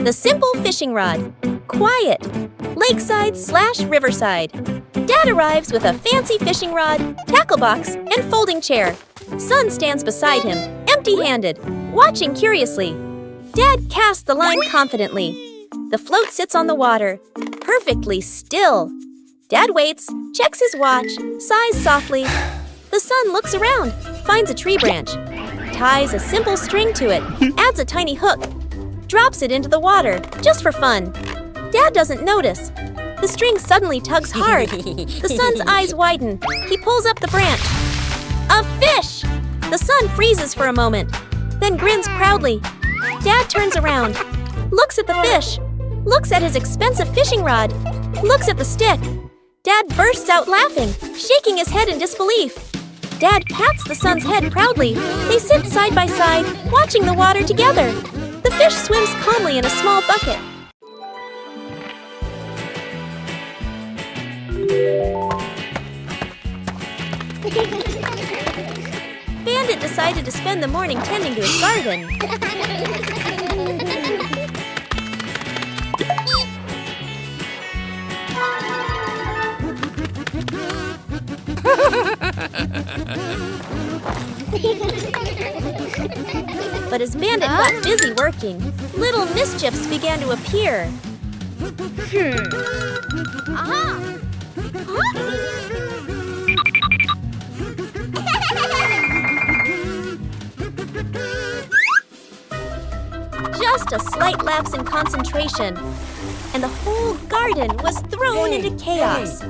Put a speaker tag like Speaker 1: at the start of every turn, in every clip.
Speaker 1: The simple fishing rod. Quiet. Lakeside/riverside. Dad arrives with a fancy fishing rod, tackle box, and folding chair. Son stands beside him, empty-handed, watching curiously. Dad casts the line confidently. The float sits on the water, perfectly still. Dad waits, checks his watch, sighs softly. The son looks around, finds a tree branch, ties a simple string to it, adds a tiny hook, drops it into the water, just for fun. Dad doesn't notice. The string suddenly tugs hard. The son's eyes widen. He pulls up the branch. A fish! The son freezes for a moment, then grins proudly. Dad turns around, looks at the fish, looks at his expensive fishing rod, looks at the stick. Dad bursts out laughing, shaking his head in disbelief. Dad pats the son's head proudly. They sit side by side, watching the water together. The fish swims calmly in a small bucket. Bandit decided to spend the morning tending to his garden. But as Bandit got busy working, little mischiefs began to appear. Just a slight lapse in concentration, and the whole garden was thrown into chaos.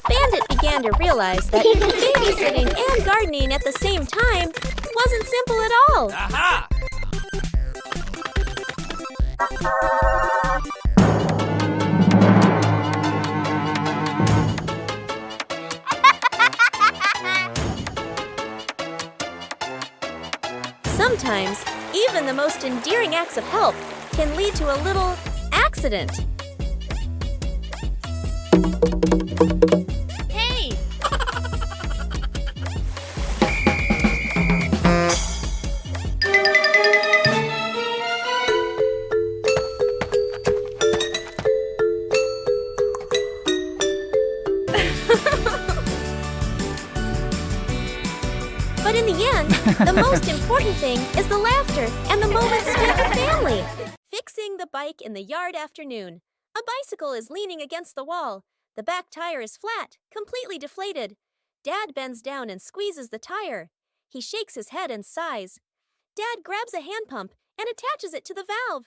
Speaker 1: Bandit began to realize that babysitting and gardening at the same time wasn't simple at all.
Speaker 2: Aha!
Speaker 1: Sometimes, even the most endearing acts of help can lead to a little accident. Hey! But in the end, the most important thing is the laughter and the moments spent with family. Fixing the bike in the yard afternoon. A bicycle is leaning against the wall. The back tire is flat, completely deflated. Dad bends down and squeezes the tire. He shakes his head and sighs. Dad grabs a hand pump and attaches it to the valve.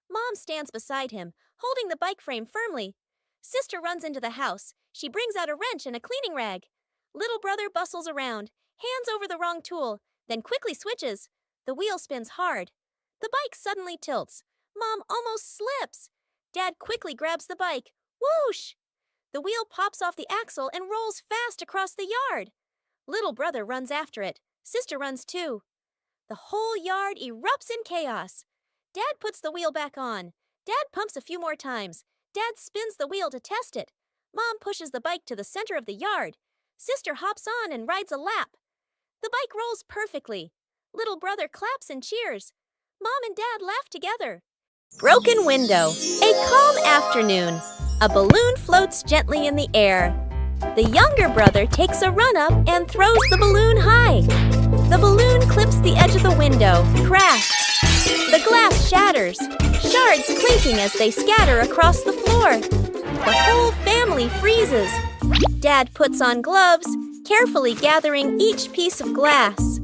Speaker 1: Mom stands beside him, holding the bike frame firmly. Sister runs into the house. She brings out a wrench and a cleaning rag. Little brother bustles around, hands over the wrong tool, then quickly switches. The wheel spins hard. The bike suddenly tilts. Mom almost slips. Dad quickly grabs the bike. Whoosh! The wheel pops off the axle and rolls fast across the yard. Little brother runs after it. Sister runs too. The whole yard erupts in chaos. Dad puts the wheel back on. Dad pumps a few more times. Dad spins the wheel to test it. Mom pushes the bike to the center of the yard. Sister hops on and rides a lap. The bike rolls perfectly. Little brother claps and cheers. Mom and Dad laugh together. Broken window. A calm afternoon. A balloon floats gently in the air. The younger brother takes a run up and throws the balloon high. The balloon clips the edge of the window. Crash! The glass shatters, shards clinking as they scatter across the floor. The whole family freezes. Dad puts on gloves, carefully gathering each piece of glass.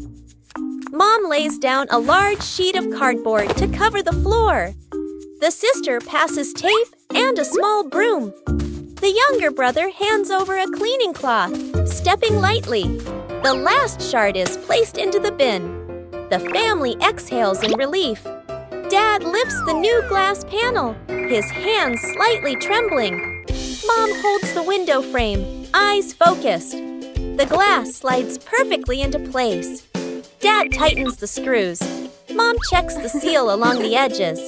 Speaker 1: Mom lays down a large sheet of cardboard to cover the floor. The sister passes tape and a small broom. The younger brother hands over a cleaning cloth, stepping lightly. The last shard is placed into the bin. The family exhales in relief. Dad lifts the new glass panel, his hands slightly trembling. Mom holds the window frame, eyes focused. The glass slides perfectly into place. Dad tightens the screws. Mom checks the seal along the edges.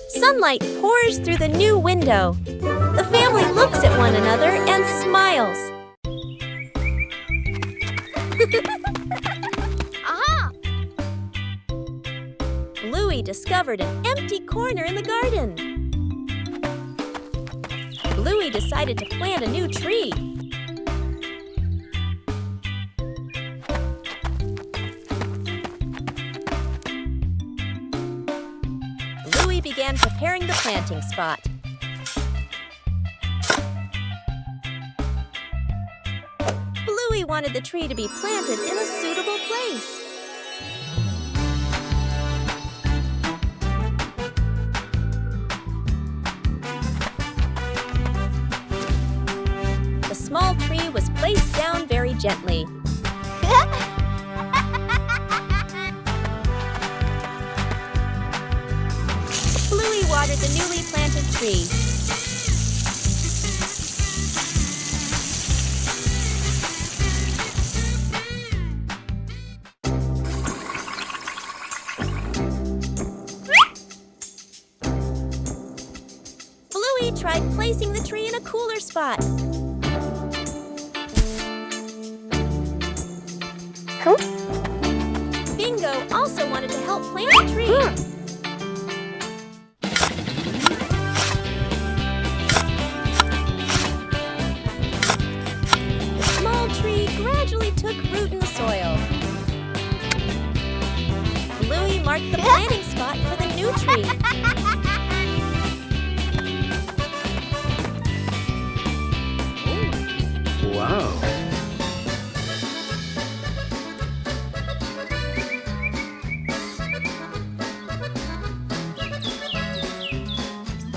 Speaker 1: Sunlight pours through the new window. The family looks at one another and smiles.
Speaker 2: Aha!
Speaker 1: Bluey discovered an empty corner in the garden. Bluey decided to plant a new tree. Bluey began preparing the planting spot. Bluey wanted the tree to be planted in a suitable place. The small tree was placed down very gently. Bluey watered the newly planted tree. Bluey tried placing the tree in a cooler spot. Bingo also wanted to help plant the tree. The small tree gradually took root in the soil. Bluey marked the planting spot for the new tree.
Speaker 3: Wow.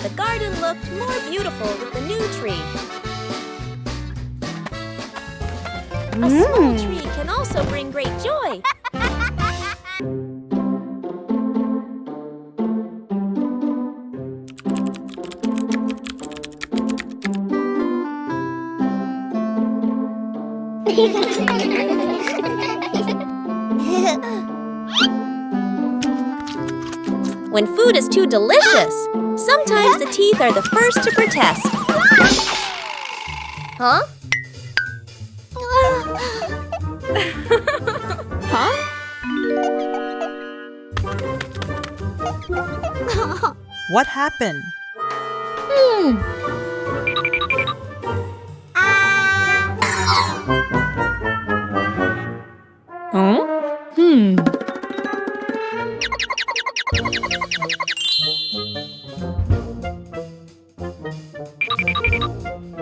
Speaker 1: The garden looked more beautiful with the new tree. A small tree can also bring great joy. When food is too delicious, sometimes the teeth are the first to protest.
Speaker 2: Huh?
Speaker 4: What happened?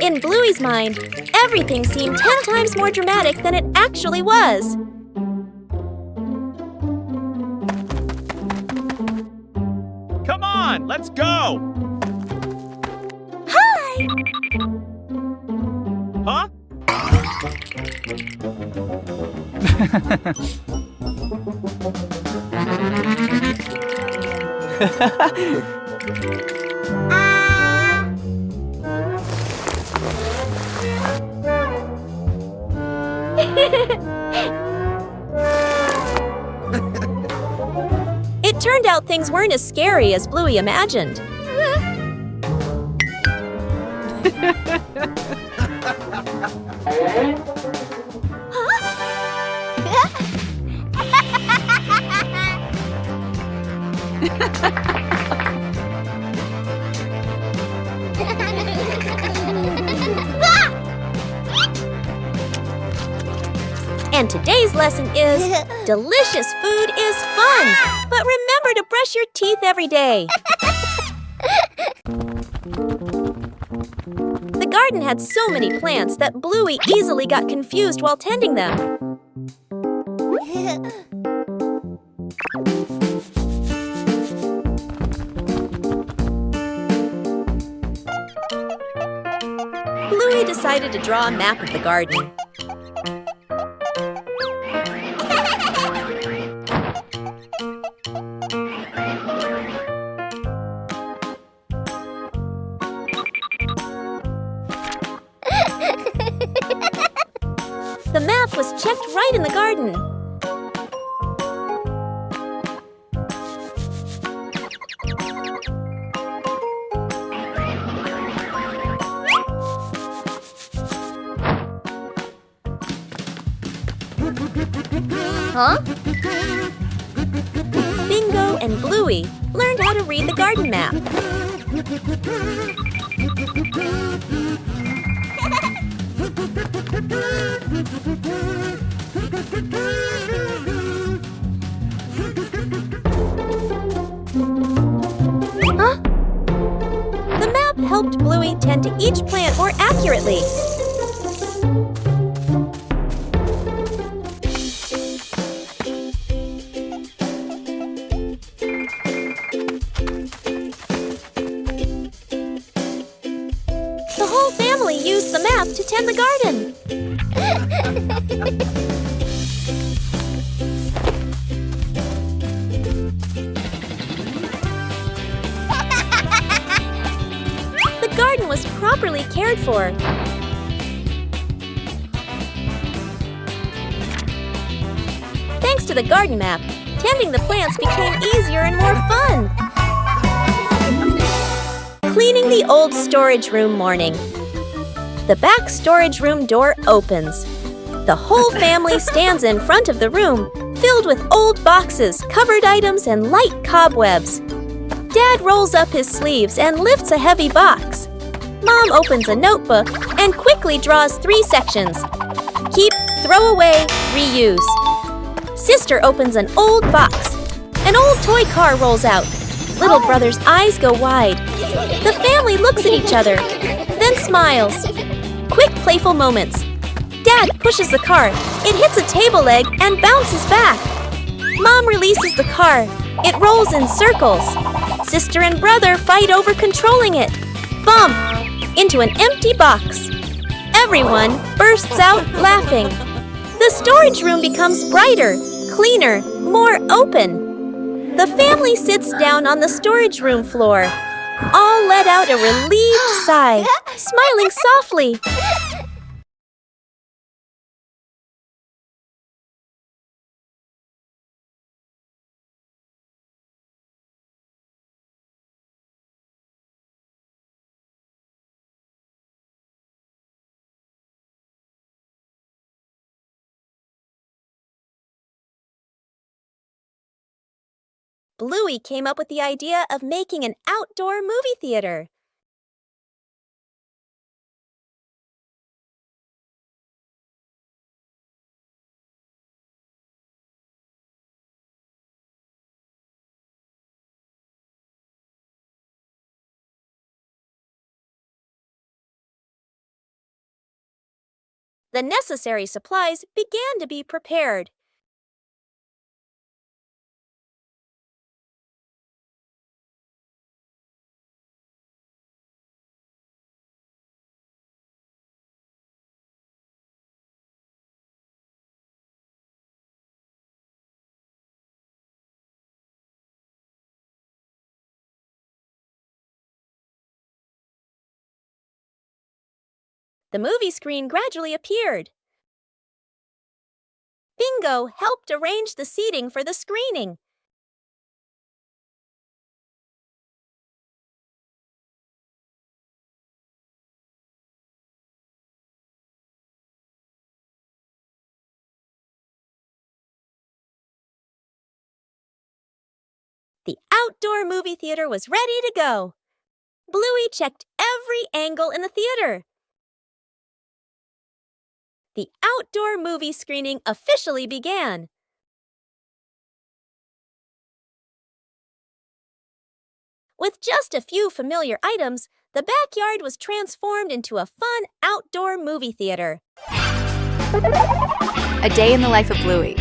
Speaker 1: In Bluey's mind, everything seemed 10 times more dramatic than it actually was.
Speaker 5: Come on, let's go!
Speaker 1: Hi!
Speaker 5: Huh?
Speaker 1: It turned out things weren't as scary as Bluey imagined. And today's lesson is, delicious food is fun, but remember to brush your teeth every day. The garden had so many plants that Bluey easily got confused while tending them. Bluey decided to draw a map of the garden. The map was checked right in the garden. Huh? Bingo and Bluey learned how to read the garden map. Huh? The map helped Bluey tend to each plant more accurately. The whole family used the map to tend the garden. The garden was properly cared for. Thanks to the garden map, tending the plants became easier and more fun. Cleaning the old storage room morning. The back storage room door opens. The whole family stands in front of the room, filled with old boxes, covered items, and light cobwebs. Dad rolls up his sleeves and lifts a heavy box. Mom opens a notebook and quickly draws 3 sections. Keep, throw away, reuse. Sister opens an old box. An old toy car rolls out. Little brother's eyes go wide. The family looks at each other, then smiles. Quick, playful moments. Dad pushes the car. It hits a table leg and bounces back. Mom releases the car. It rolls in circles. Sister and brother fight over controlling it. Bump! Into an empty box. Everyone bursts out laughing. The storage room becomes brighter, cleaner, more open. The family sits down on the storage room floor. All let out a relieved sigh, smiling softly. Bluey came up with the idea of making an outdoor movie theater. The necessary supplies began to be prepared. The movie screen gradually appeared. Bingo helped arrange the seating for the screening. The outdoor movie theater was ready to go. Bluey checked every angle in the theater. The outdoor movie screening officially began. With just a few familiar items, the backyard was transformed into a fun outdoor movie theater.
Speaker 2: A day in the life of Bluey.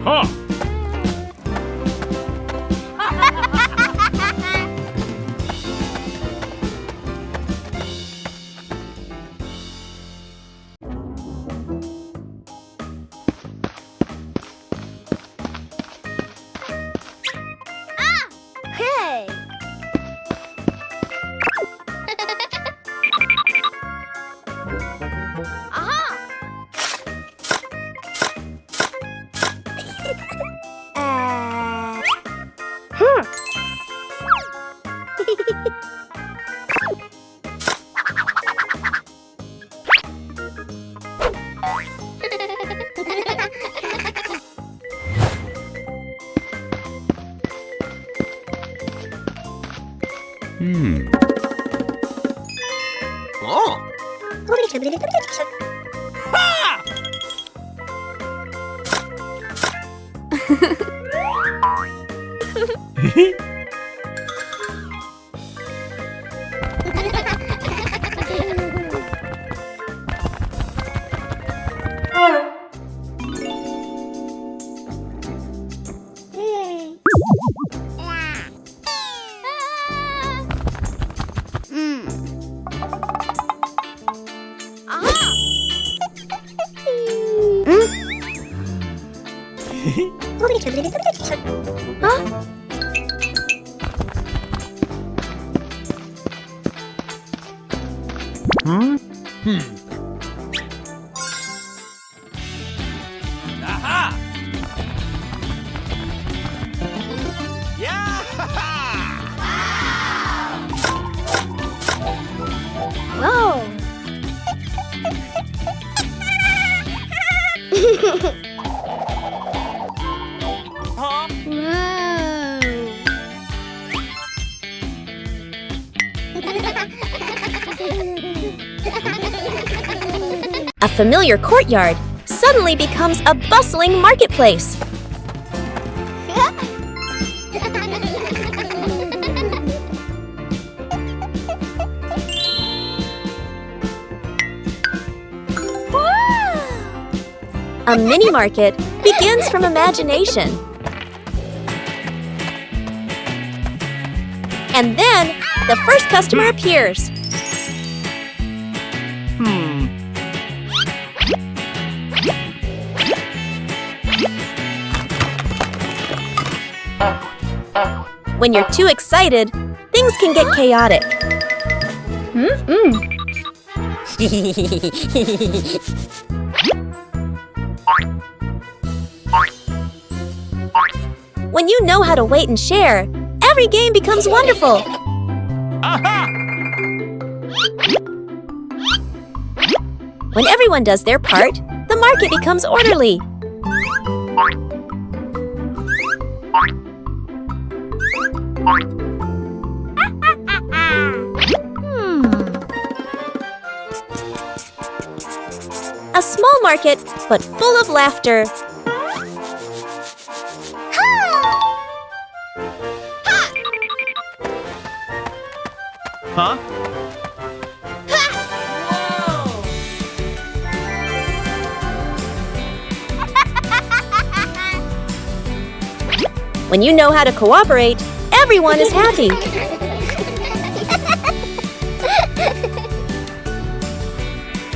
Speaker 5: Huh.
Speaker 1: Hey! Aha!
Speaker 2: Oh.
Speaker 5: Aha! Yeah!
Speaker 1: Whoa!
Speaker 5: Huh?
Speaker 1: A familiar courtyard suddenly becomes a bustling marketplace. A mini market begins from imagination. And then the first customer appears. When you're too excited, things can get chaotic. When you know how to wait and share, every game becomes wonderful.
Speaker 5: Aha!
Speaker 1: When everyone does their part, the market becomes orderly. A small market, but full of laughter.
Speaker 5: Huh?
Speaker 1: When you know how to cooperate, everyone is happy.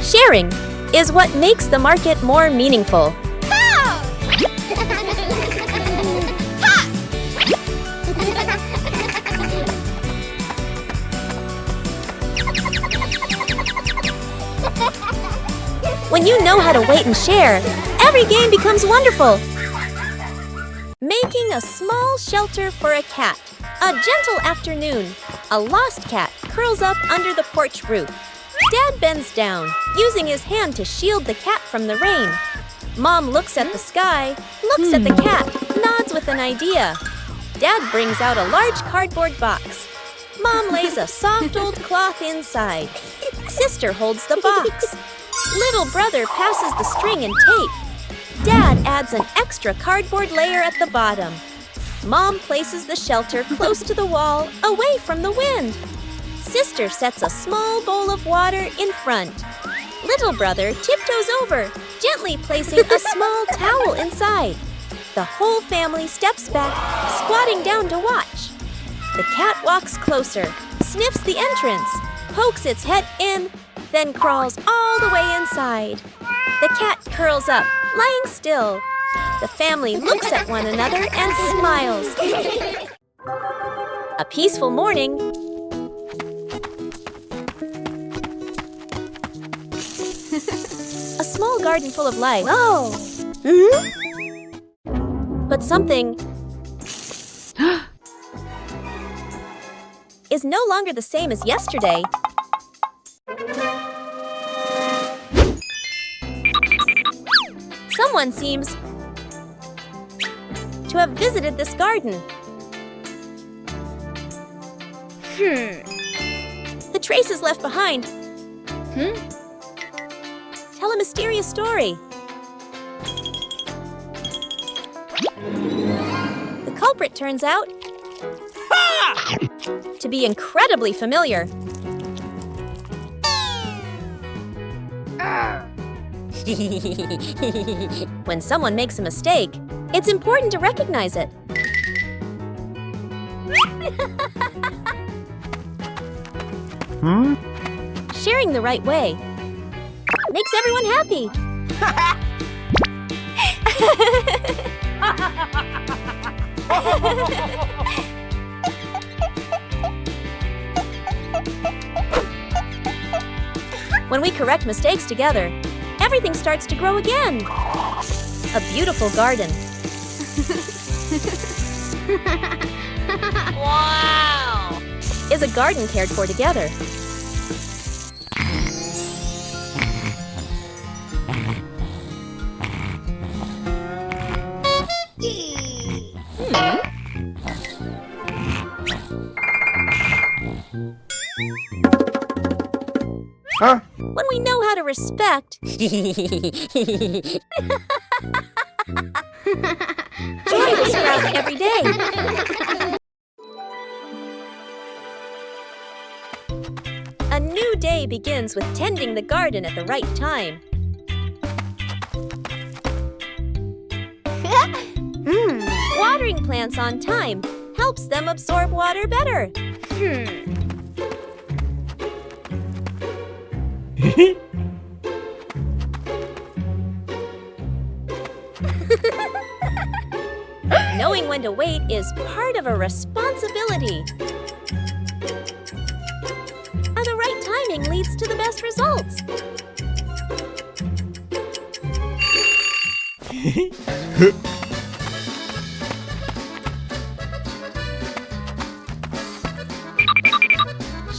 Speaker 1: Sharing is what makes the market more meaningful. When you know how to wait and share, every game becomes wonderful. Making a small shelter for a cat. A gentle afternoon. A lost cat curls up under the porch roof. Dad bends down, using his hand to shield the cat from the rain. Mom looks at the sky, looks at the cat, nods with an idea. Dad brings out a large cardboard box. Mom lays a soft old cloth inside. Sister holds the box. Little brother passes the string and tape. Dad adds an extra cardboard layer at the bottom. Mom places the shelter close to the wall, away from the wind. Sister sets a small bowl of water in front. Little brother tiptoes over, gently placing a small towel inside. The whole family steps back, squatting down to watch. The cat walks closer, sniffs the entrance, pokes its head in, then crawls all the way inside. The cat curls up, lying still. The family looks at one another and smiles. A peaceful morning. A small garden full of life.
Speaker 3: Whoa!
Speaker 1: But something is no longer the same as yesterday. Someone seems to have visited this garden. The traces left behind tell a mysterious story. The culprit turns out to be incredibly familiar. When someone makes a mistake, it's important to recognize it. Sharing the right way makes everyone happy. When we correct mistakes together, everything starts to grow again. A beautiful garden.
Speaker 3: Wow!
Speaker 1: Is a garden cared for together.
Speaker 2: Huh?
Speaker 1: When we know how to respect, joy will sprout every day. A new day begins with tending the garden at the right time. Watering plants on time helps them absorb water better. Knowing when to wait is part of a responsibility. And the right timing leads to the best results.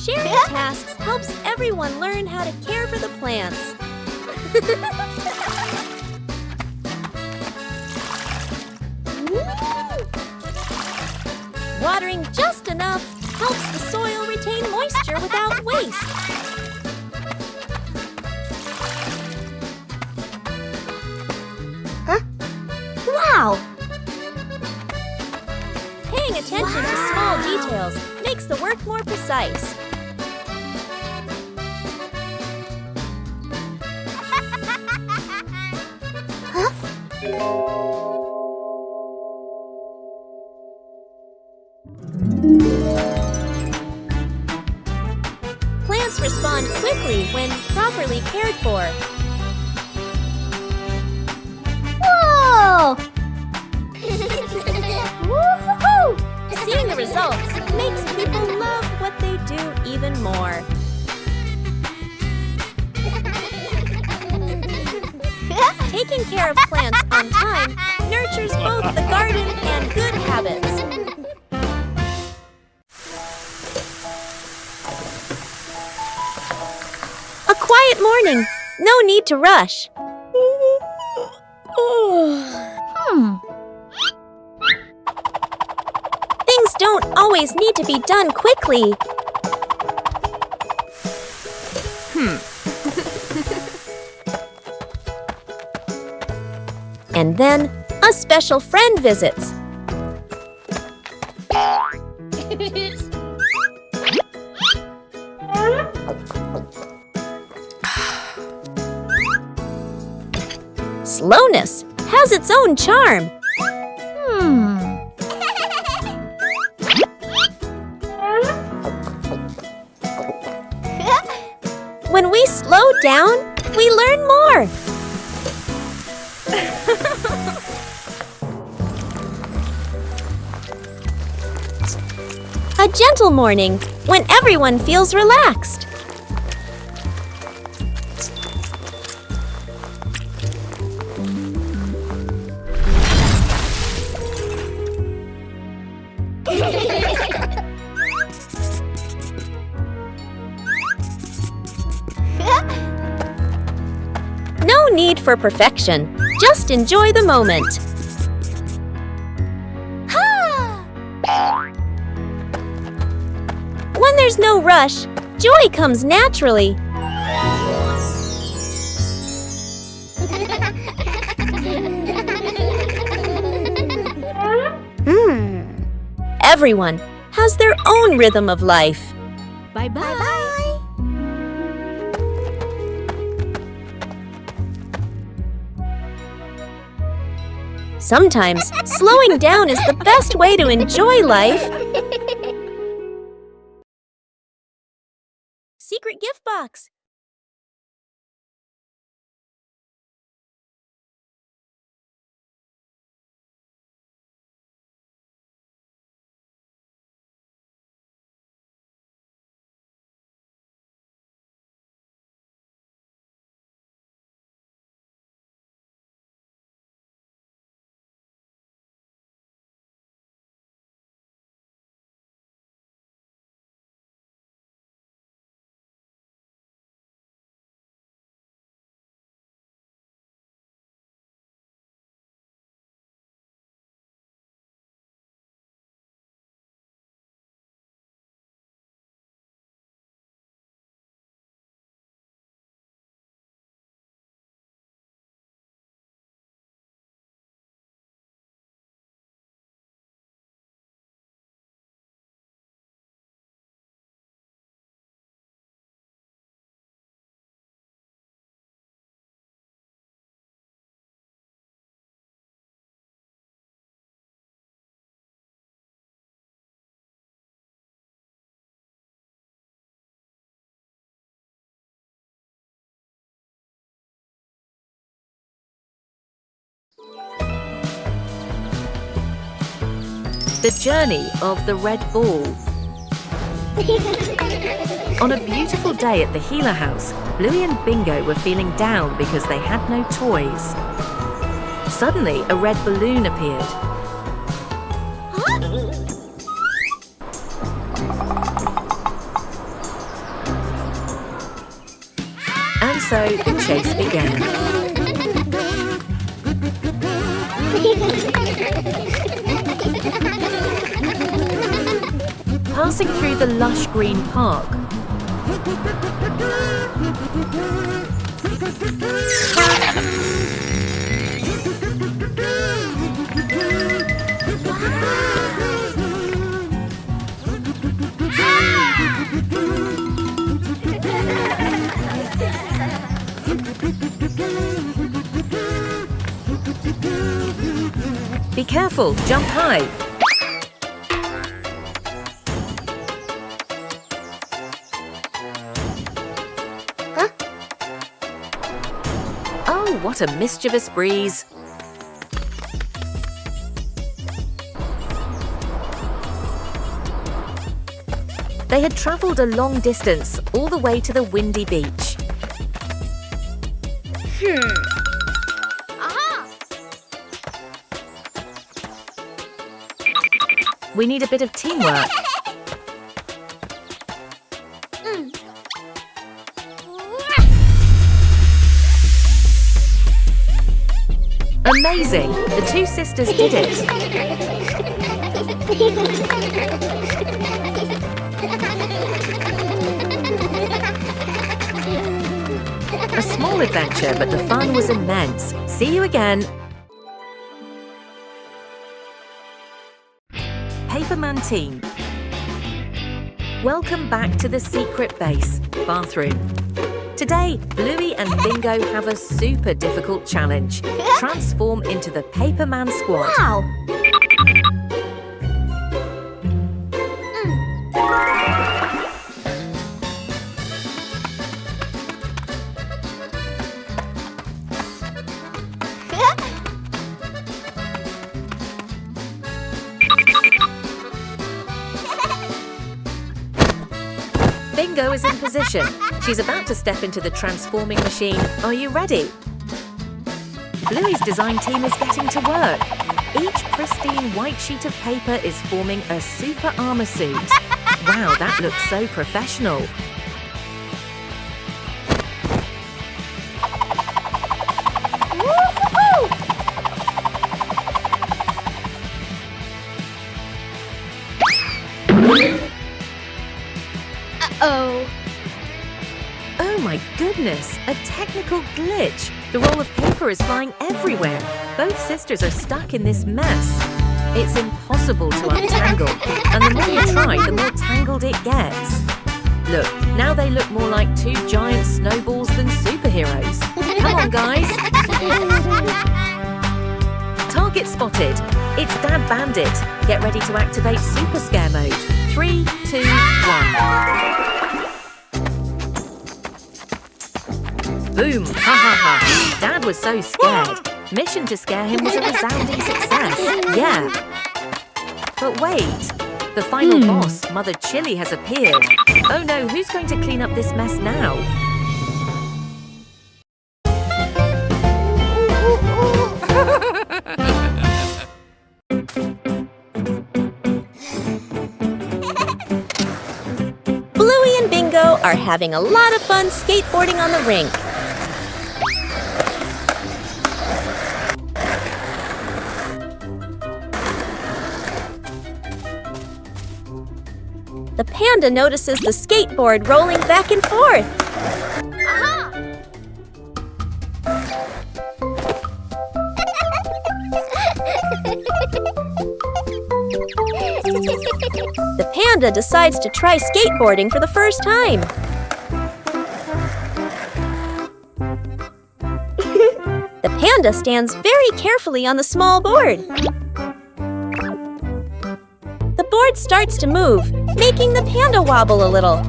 Speaker 1: Sharing tasks helps everyone learn how to care for the plants. Watering just enough helps the soil retain moisture without waste.
Speaker 3: Wow!
Speaker 1: Paying attention to small details makes the work more precise. Plants respond quickly when properly cared for.
Speaker 3: Whoa! Woo-hoo-hoo!
Speaker 1: Seeing the results makes people love what they do even more. Taking care of plants on time nurtures both the garden and good habits. A quiet morning. No need to rush. Things don't always need to be done quickly. And then a special friend visits. slowness has its own charm. When we slow down, we learn more. A gentle morning when everyone feels relaxed. No need for perfection. Just enjoy the moment. When there's no rush, joy comes naturally. Everyone has their own rhythm of life.
Speaker 3: Bye-bye.
Speaker 1: Sometimes slowing down is the best way to enjoy life. Secret gift box.
Speaker 6: The journey of the red ball. On a beautiful day at the Healer house, Bluey and Bingo were feeling down because they had no toys. Suddenly, a red balloon appeared. And so the chase began. Passing through the lush green park. Be careful, jump high. Oh, what a mischievous breeze. They had travelled a long distance, all the way to the windy beach. We need a bit of teamwork. Amazing! The two sisters did it. A small adventure, but the fun was immense. See you again. Paperman team. Welcome back to the secret base, bathroom. Today, Bluey and Bingo have a super difficult challenge. Transform into the Paperman Squad.
Speaker 1: Wow!
Speaker 6: Bingo is in position. She's about to step into the transforming machine. Are you ready? Bluey's design team is getting to work. Each pristine white sheet of paper is forming a super armor suit. Wow, that looks so professional.
Speaker 3: Uh-oh.
Speaker 6: Oh my goodness, a technical glitch. The roll of paper is flying everywhere. Both sisters are stuck in this mess. It's impossible to untangle, and the more you try, the more tangled it gets. Look, now they look more like two giant snowballs than superheroes. Come on, guys. Target spotted. It's Dad Bandit. Get ready to activate Super Scare Mode. 3, 2, 1. Boom! Ha ha ha! Dad was so scared. Mission to scare him was a resounding success. Yeah. But wait. The final boss, Mother Chili, has appeared. Oh no, who's going to clean up this mess now?
Speaker 1: Bluey and Bingo are having a lot of fun skateboarding on the rink. The panda notices the skateboard rolling back and forth. The panda decides to try skateboarding for the first time. The panda stands very carefully on the small board. The board starts to move, making the panda wobble a little.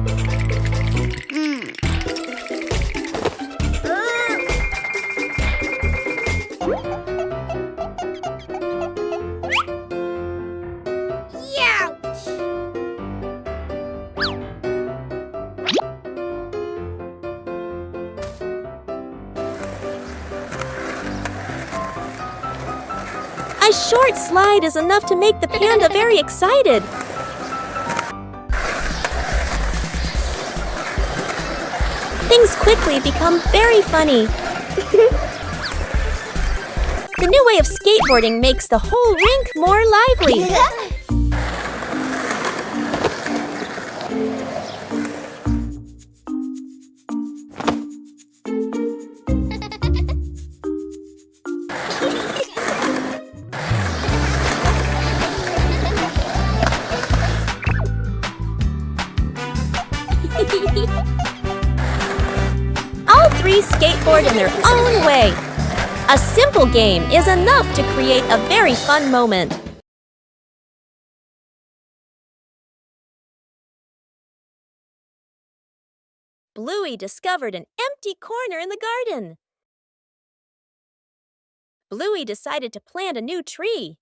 Speaker 1: A short slide is enough to make the panda very excited. Things quickly become very funny. The new way of skateboarding makes the whole rink more lively. All three skateboard in their own way. A simple game is enough to create a very fun moment. Bluey discovered an empty corner in the garden. Bluey decided to plant a new tree.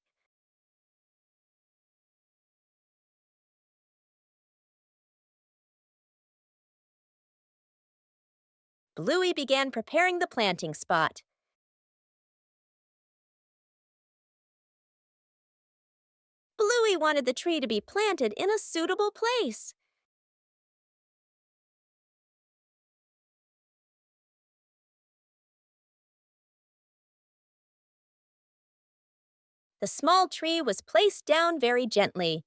Speaker 1: Bluey began preparing the planting spot. Bluey wanted the tree to be planted in a suitable place. The small tree was placed down very gently.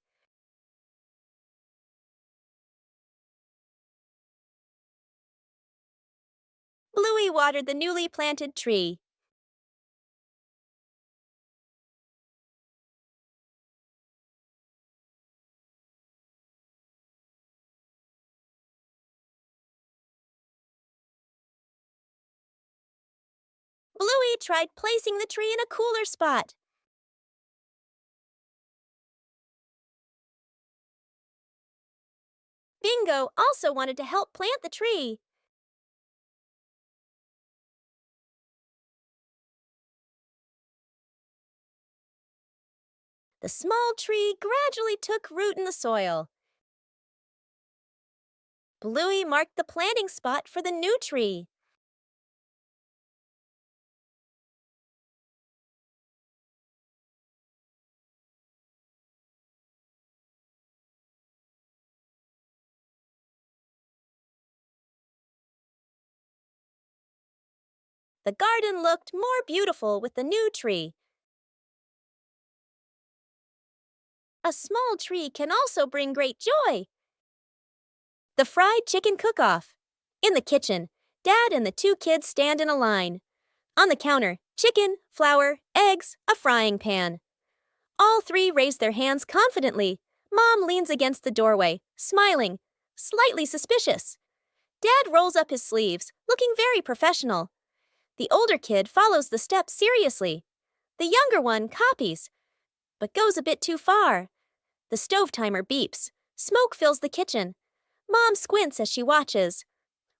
Speaker 1: Bluey watered the newly planted tree. tried placing the tree in a cooler spot. Bingo also wanted to help plant the tree. The small tree gradually took root in the soil. Bluey marked the planting spot for the new tree. The garden looked more beautiful with the new tree. A small tree can also bring great joy. The fried chicken cook-off. In the kitchen, Dad and the two kids stand in a line. On the counter, chicken, flour, eggs, a frying pan. All three raise their hands confidently. Mom leans against the doorway, smiling, slightly suspicious. Dad rolls up his sleeves, looking very professional. The older kid follows the steps seriously. The younger one copies, but goes a bit too far. The stove timer beeps. Smoke fills the kitchen. Mom squints as she watches.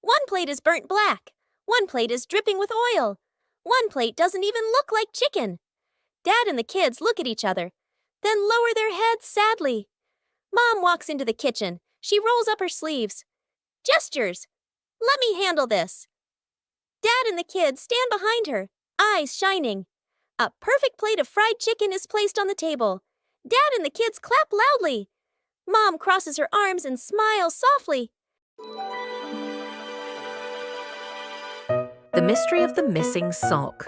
Speaker 1: One plate is burnt black. One plate is dripping with oil. One plate doesn't even look like chicken. Dad and the kids look at each other, then lower their heads sadly. Mom walks into the kitchen. She rolls up her sleeves. Gestures. Let me handle this. Dad and the kids stand behind her, eyes shining. A perfect plate of fried chicken is placed on the table. Dad and the kids clap loudly. Mom crosses her arms and smiles softly.
Speaker 6: The mystery of the missing sock.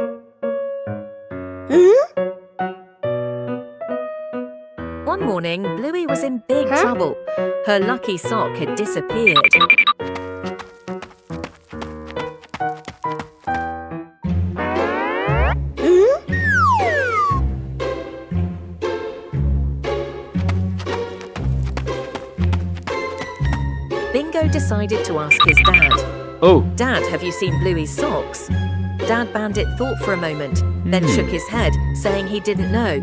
Speaker 6: One morning, Bluey was in big trouble. Her lucky sock had disappeared. Bingo decided to ask his dad.
Speaker 5: Oh.
Speaker 6: Dad, have you seen Bluey's socks? Dad Bandit thought for a moment, then shook his head, saying he didn't know.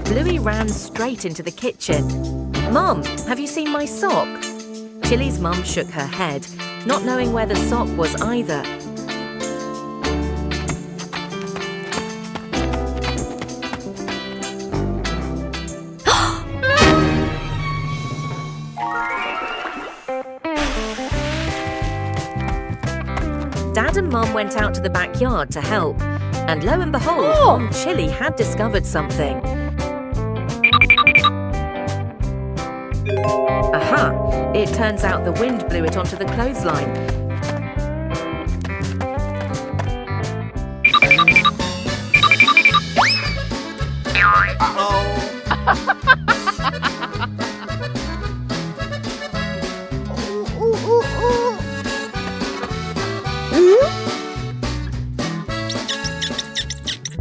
Speaker 6: Bluey ran straight into the kitchen. Mom, have you seen my sock? Chili's mum shook her head, not knowing where the sock was either. Dad and Mum went out to the backyard to help, and lo and behold, Mom Chili had discovered something. Aha! It turns out the wind blew it onto the clothesline.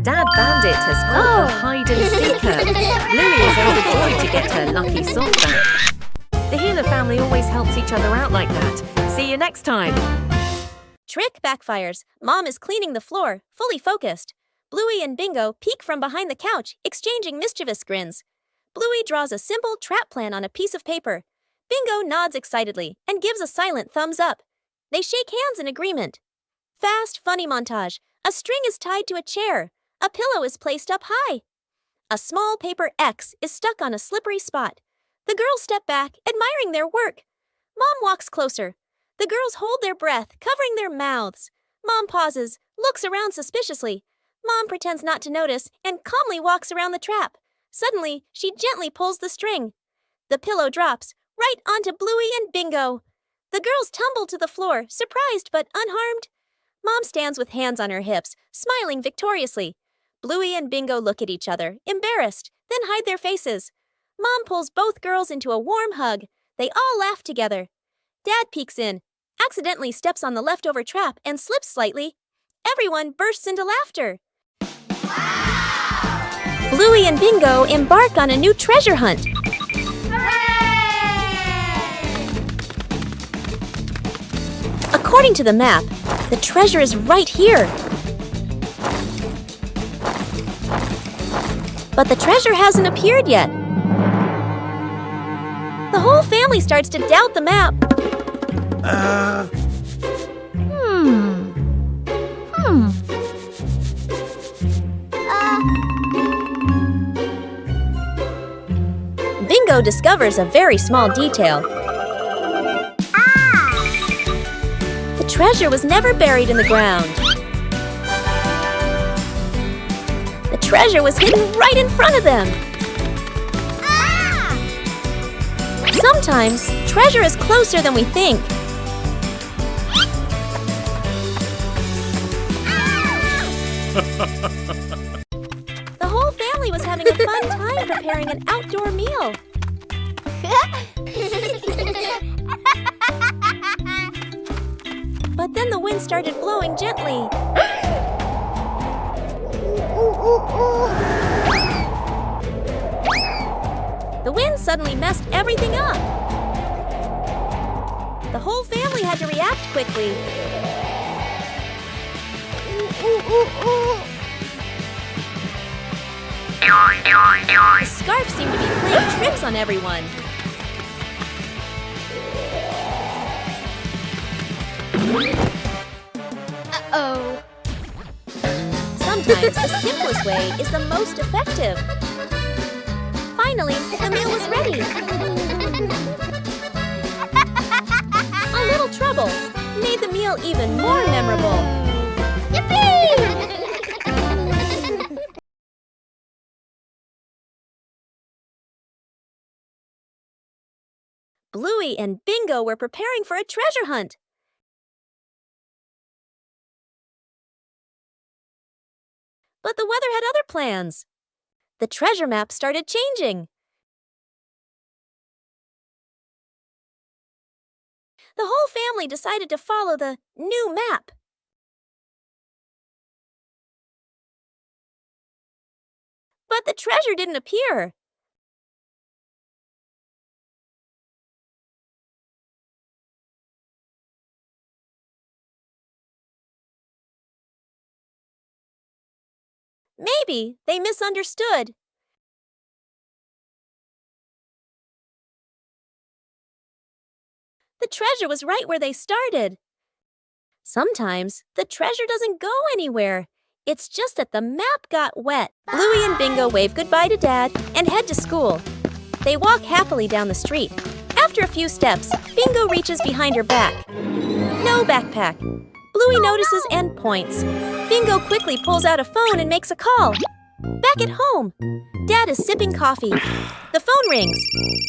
Speaker 6: Dad Bandit has caught the hide-and-seeker. Bluey is overjoyed to get her lucky sock back. The Healer family always helps each other out like that. See you next time.
Speaker 1: Trick backfires. Mom is cleaning the floor, fully focused. Bluey and Bingo peek from behind the couch, exchanging mischievous grins. Bluey draws a simple trap plan on a piece of paper. Bingo nods excitedly and gives a silent thumbs up. They shake hands in agreement. Fast, funny montage. A string is tied to a chair. A pillow is placed up high. A small paper X is stuck on a slippery spot. The girls step back, admiring their work. Mom walks closer. The girls hold their breath, covering their mouths. Mom pauses, looks around suspiciously. Mom pretends not to notice and calmly walks around the trap. Suddenly, she gently pulls the string. The pillow drops right onto Bluey and Bingo. The girls tumble to the floor, surprised but unharmed. Mom stands with hands on her hips, smiling victoriously. Bluey and Bingo look at each other, embarrassed, then hide their faces. Mom pulls both girls into a warm hug. They all laugh together. Dad peeks in, accidentally steps on the leftover trap and slips slightly. Everyone bursts into laughter. Bluey and Bingo embark on a new treasure hunt. According to the map, the treasure is right here. But the treasure hasn't appeared yet. The whole family starts to doubt the map. Bingo discovers a very small detail. The treasure was never buried in the ground. The treasure was hidden right in front of them. Sometimes, treasure is closer than we think. The whole family was having a fun time preparing an outdoor meal. But then the wind started blowing gently. The wind suddenly messed everything up. The whole family had to react quickly. The scarf seemed to be playing tricks on everyone.
Speaker 3: Uh-oh.
Speaker 1: Sometimes the simplest way is the most effective. Finally, the meal was ready. A little trouble made the meal even more memorable.
Speaker 3: Yippee!
Speaker 1: Bluey and Bingo were preparing for a treasure hunt. But the weather had other plans. The treasure map started changing. The whole family decided to follow the new map. But the treasure didn't appear. Maybe they misunderstood. The treasure was right where they started. Sometimes the treasure doesn't go anywhere. It's just that the map got wet. Bluey and Bingo wave goodbye to Dad and head to school. They walk happily down the street. After a few steps, Bingo reaches behind her back. No backpack. Bluey notices and points. Bingo quickly pulls out a phone and makes a call. Back at home, Dad is sipping coffee. The phone rings.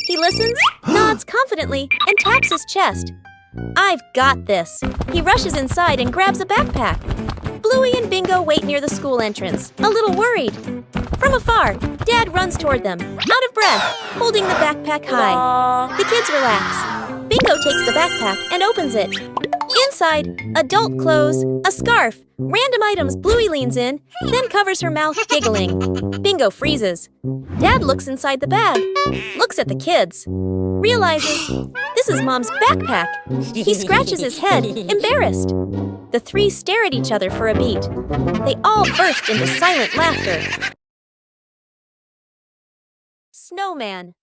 Speaker 1: He listens, nods confidently, and taps his chest. I've got this. He rushes inside and grabs a backpack. Bluey and Bingo wait near the school entrance, a little worried. From afar, Dad runs toward them, out of breath, holding the backpack high. The kids relax. Bingo takes the backpack and opens it. Inside, adult clothes, a scarf, random items. Bluey leans in, then covers her mouth, giggling. Bingo freezes. Dad looks inside the bag, looks at the kids, realizes this is Mom's backpack. He scratches his head, embarrassed. The three stare at each other for a beat. They all burst into silent laughter. Snowman.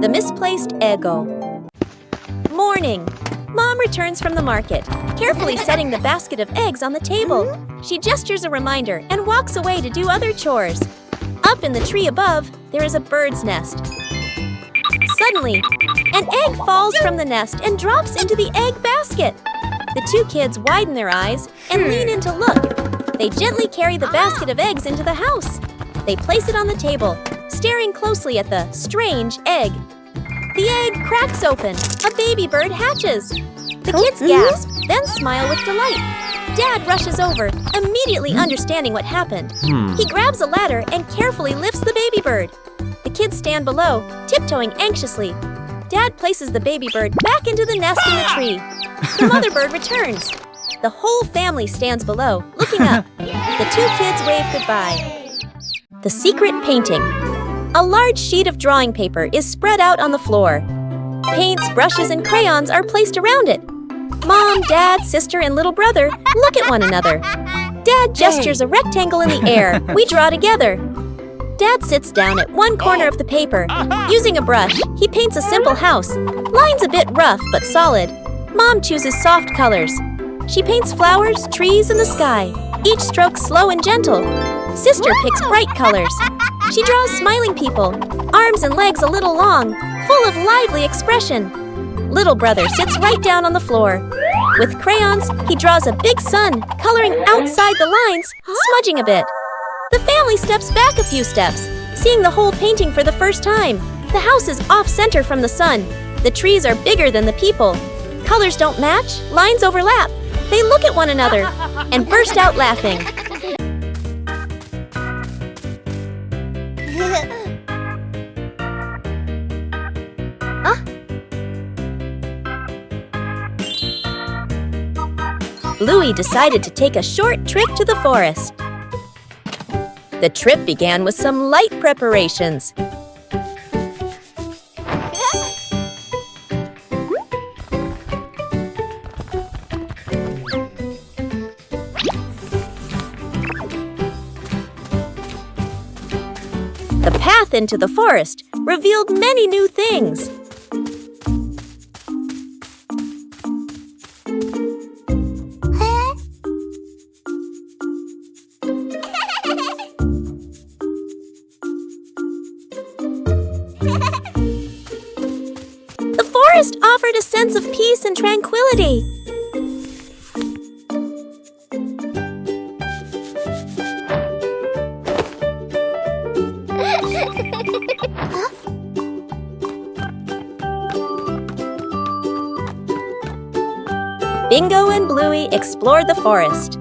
Speaker 1: The misplaced ego. Morning. Mom returns from the market, carefully setting the basket of eggs on the table. She gestures a reminder and walks away to do other chores. Up in the tree above, there is a bird's nest. Suddenly, an egg falls from the nest and drops into the egg basket. The two kids widen their eyes and lean in to look. They gently carry the basket of eggs into the house. They place it on the table, staring closely at the strange egg. The egg cracks open. A baby bird hatches. The kids gasp, then smile with delight. Dad rushes over, immediately understanding what happened. He grabs a ladder and carefully lifts the baby bird. The kids stand below, tiptoeing anxiously. Dad places the baby bird back into the nest in the tree. The mother bird returns. The whole family stands below, looking up. The two kids wave goodbye. The secret painting. A large sheet of drawing paper is spread out on the floor. Paints, brushes, and crayons are placed around it. Mom, Dad, sister, and little brother look at one another. Dad gestures a rectangle in the air. We draw together. Dad sits down at one corner of the paper. Using a brush, he paints a simple house. Lines a bit rough but solid. Mom chooses soft colors. She paints flowers, trees, and the sky. Each stroke slow and gentle. Sister picks bright colors. She draws smiling people, arms and legs a little long, full of lively expression. Little brother sits right down on the floor. With crayons, he draws a big sun, coloring outside the lines, smudging a bit. The family steps back a few steps, seeing the whole painting for the first time. The house is off-center from the sun. The trees are bigger than the people. Colors don't match, lines overlap. They look at one another and burst out laughing. Bluey decided to take a short trip to the forest. The trip began with some light preparations. The path into the forest revealed many new things. The forest offered a sense of peace and tranquility. Bingo and Bluey explored the forest.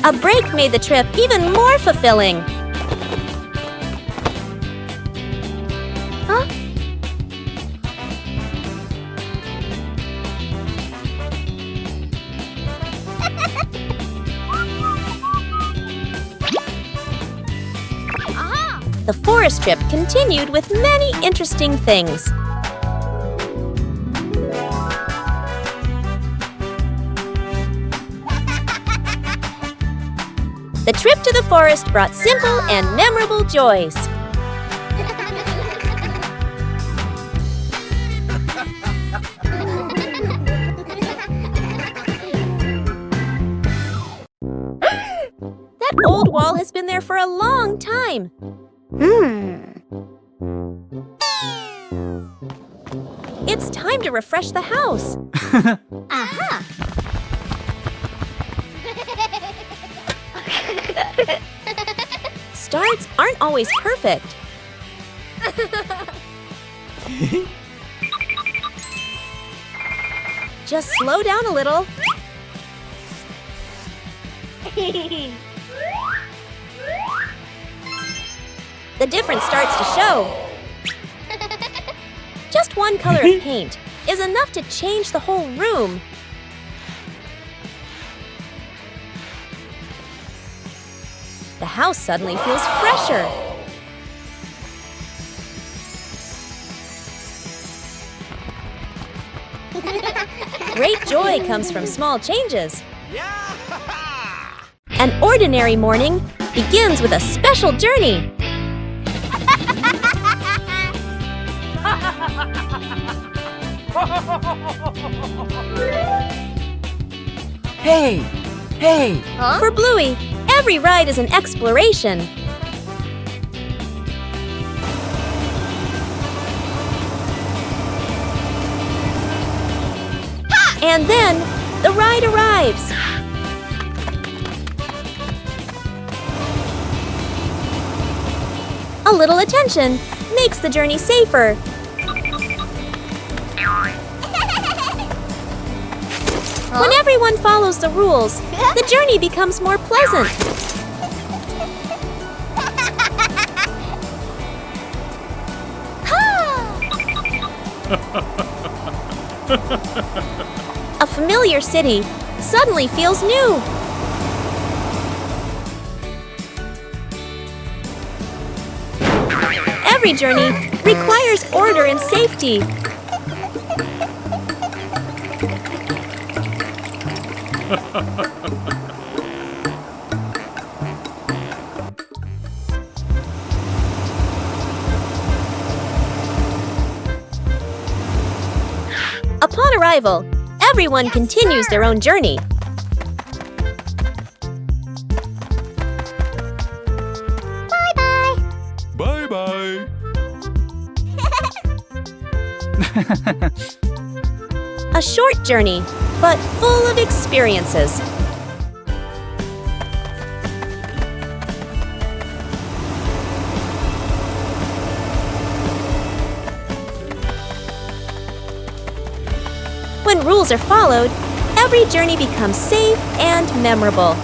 Speaker 1: A break made the trip even more fulfilling. The forest trip continued with many interesting things. The trip to the forest brought simple and memorable joys. That old wall has been there for a long time. It's time to refresh the house.
Speaker 3: Aha!
Speaker 1: Starts aren't always perfect. Just slow down a little. The difference starts to show. Just one color of paint is enough to change the whole room. The house suddenly feels fresher. Great joy comes from small changes. An ordinary morning begins with a special journey.
Speaker 7: Hey! Hey!
Speaker 1: For Bluey, every ride is an exploration. And then, the ride arrives. A little attention makes the journey safer. When everyone follows the rules, the journey becomes more pleasant. A familiar city suddenly feels new. Every journey requires order and safety. Upon arrival, everyone continues their own journey.
Speaker 5: Bye-bye.
Speaker 1: A short journey, but full of experiences. When rules are followed, every journey becomes safe and memorable.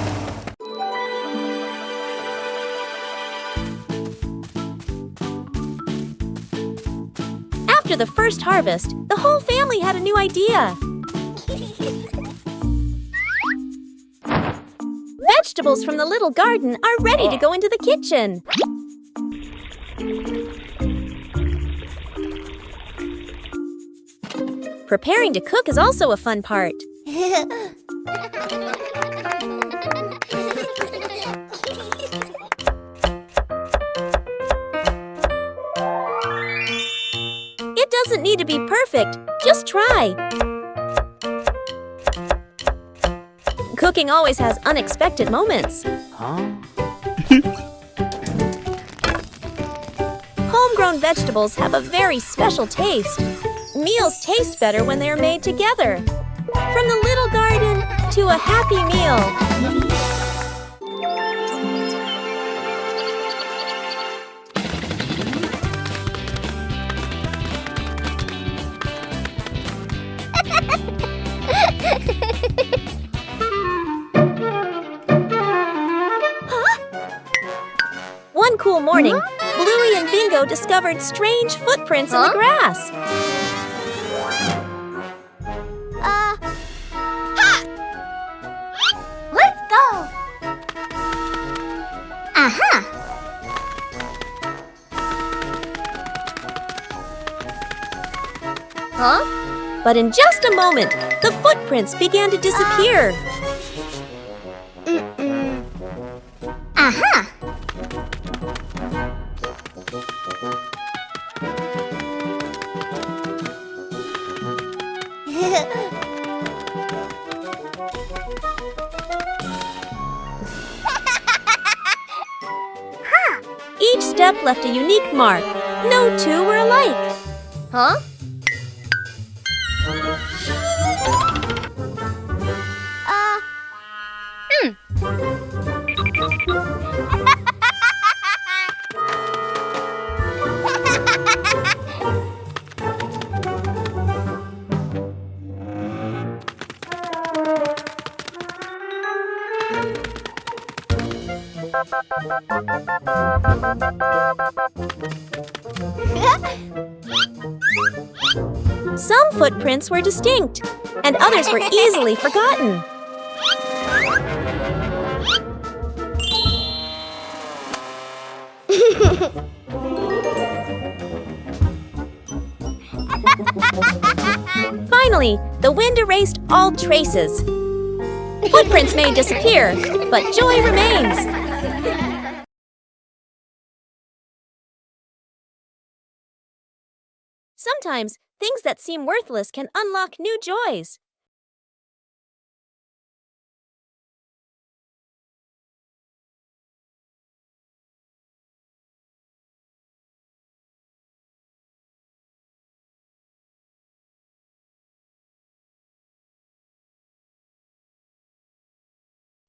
Speaker 1: After the first harvest, the whole family had a new idea. Vegetables from the little garden are ready to go into the kitchen. Preparing to cook is also a fun part. It doesn't need to be perfect, just try. Cooking always has unexpected moments. Homegrown vegetables have a very special taste. Meals taste better when they're made together. From the little garden to a happy meal. One cool morning, Bluey and Bingo discovered strange footprints in the grass.
Speaker 3: Let's go! Aha!
Speaker 1: But in just a moment, the footprints began to disappear.
Speaker 3: Aha!
Speaker 1: Each step left a unique mark. No two were alike. Some footprints were distinct, and others were easily forgotten. Finally, the wind erased all traces. Footprints may disappear, but joy remains. Sometimes, things that seem worthless can unlock new joys.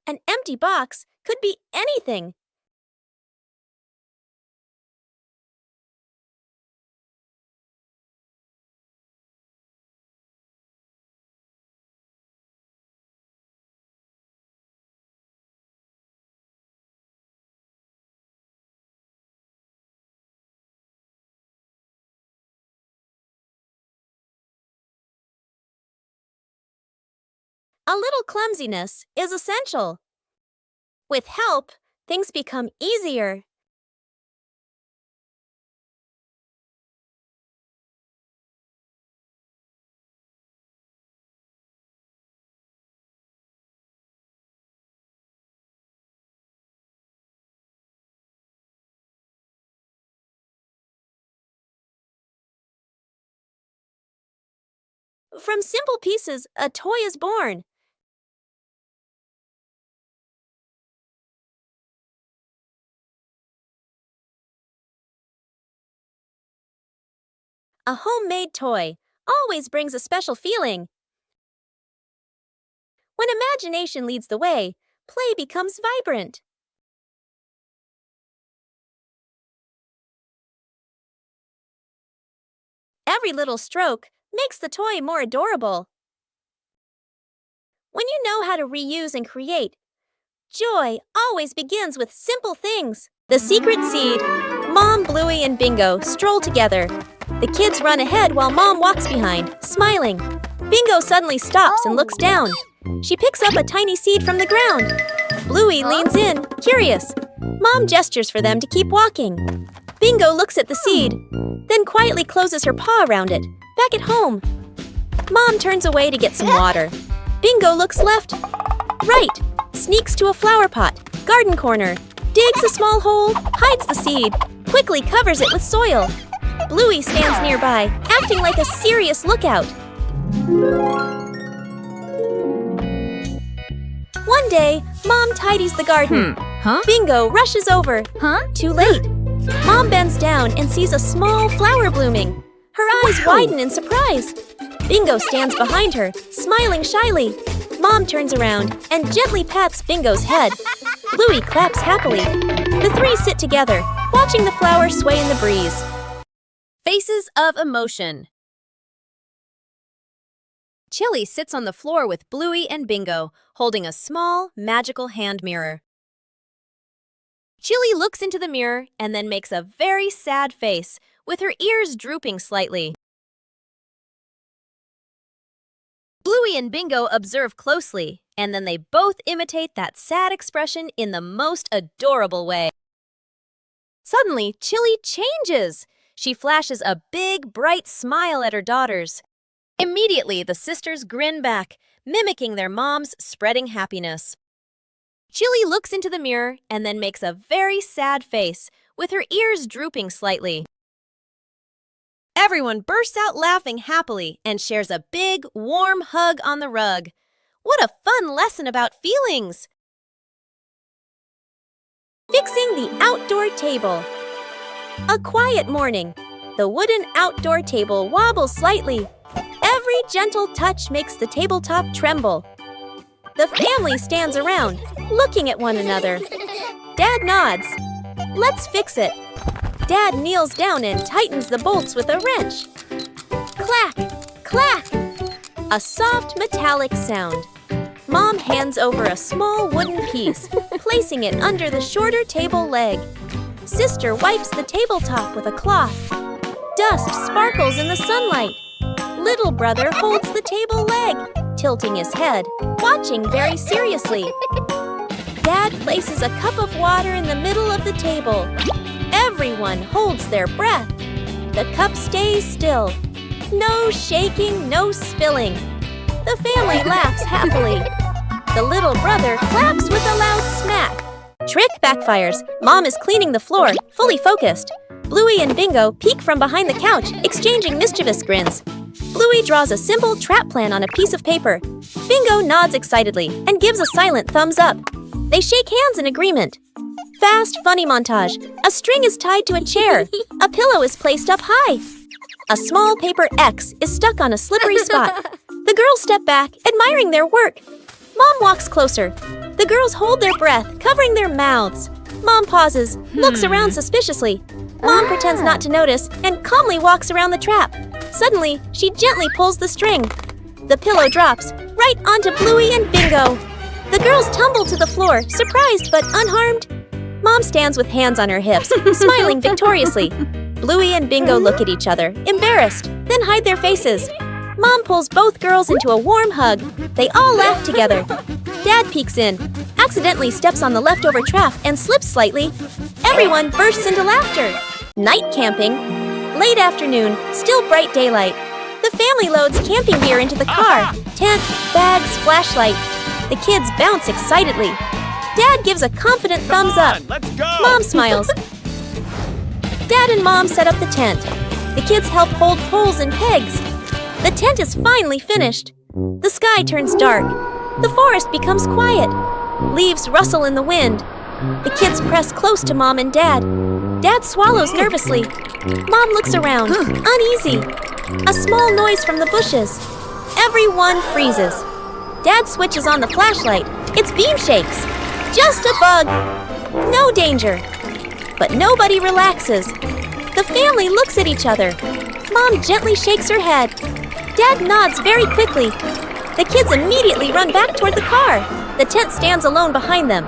Speaker 1: An empty box could be anything. A little clumsiness is essential. With help, things become easier. From simple pieces, a toy is born. A homemade toy always brings a special feeling. When imagination leads the way, play becomes vibrant. Every little stroke makes the toy more adorable. When you know how to reuse and create, joy always begins with simple things. The secret seed. Mom, Bluey, and Bingo stroll together. The kids run ahead while Mom walks behind, smiling. Bingo suddenly stops and looks down. She picks up a tiny seed from the ground. Bluey leans in, curious. Mom gestures for them to keep walking. Bingo looks at the seed, then quietly closes her paw around it. Back at home, Mom turns away to get some water. Bingo looks left, right, sneaks to a flower pot, garden corner, digs a small hole, hides the seed, quickly covers it with soil. Bluey stands nearby, acting like a serious lookout. One day, Mom tidies the garden. Bingo rushes over. Too late. Mom bends down and sees a small flower blooming. Her eyes widen in surprise. Bingo stands behind her, smiling shyly. Mom turns around and gently pats Bingo's head. Bluey claps happily. The three sit together, watching the flower sway in the breeze. Faces of emotion. Chili sits on the floor with Bluey and Bingo, holding a small, magical hand mirror. Chili looks into the mirror and then makes a very sad face, with her ears drooping slightly. Bluey and Bingo observe closely, and then they both imitate that sad expression in the most adorable way. Suddenly, Chili changes. She flashes a big, bright smile at her daughters. Immediately, the sisters grin back, mimicking their mom's spreading happiness. Chili looks into the mirror and then makes a very sad face, with her ears drooping slightly. Everyone bursts out laughing happily and shares a big, warm hug on the rug. What a fun lesson about feelings! Fixing the outdoor table. A quiet morning. The wooden outdoor table wobbles slightly. Every gentle touch makes the tabletop tremble. The family stands around, looking at one another. Dad nods. Let's fix it. Dad kneels down and tightens the bolts with a wrench. Clack! Clack! A soft metallic sound. Mom hands over a small wooden piece, placing it under the shorter table leg. Sister wipes the tabletop with a cloth. Dust sparkles in the sunlight. Little brother holds the table leg, tilting his head, watching very seriously. Dad places a cup of water in the middle of the table. Everyone holds their breath. The cup stays still. No shaking, no spilling. The family laughs happily. The little brother claps with a loud smack. Trick backfires. Mom is cleaning the floor, fully focused. Bluey and Bingo peek from behind the couch, exchanging mischievous grins. Bluey draws a simple trap plan on a piece of paper. Bingo nods excitedly and gives a silent thumbs up. They shake hands in agreement. Fast, funny montage. A string is tied to a chair. A pillow is placed up high. A small paper X is stuck on a slippery spot. The girls step back, admiring their work. Mom walks closer. The girls hold their breath, covering their mouths. Mom pauses, looks around suspiciously. Mom pretends not to notice and calmly walks around the trap. Suddenly, she gently pulls the string. The pillow drops right onto Bluey and Bingo. The girls tumble to the floor, surprised but unharmed. Mom stands with hands on her hips, smiling victoriously. Bluey and Bingo look at each other, embarrassed, then hide their faces. Mom pulls both girls into a warm hug. They all laugh together. Dad peeks in, accidentally steps on the leftover trap and slips slightly. Everyone bursts into laughter. Night camping. Late afternoon, still bright daylight. The family loads camping gear into the car. Tent, bags, flashlight. The kids bounce excitedly. Dad gives a confident thumbs up.
Speaker 5: Let's go!
Speaker 1: Mom smiles. Dad and Mom set up the tent. The kids help hold poles and pegs. The tent is finally finished. The sky turns dark. The forest becomes quiet. Leaves rustle in the wind. The kids press close to Mom and Dad. Dad swallows nervously. Mom looks around, uneasy. A small noise from the bushes. Everyone freezes. Dad switches on the flashlight. Its beam shakes. Just a bug. No danger. But nobody relaxes. The family looks at each other. Mom gently shakes her head. Dad nods very quickly. The kids immediately run back toward the car. The tent stands alone behind them.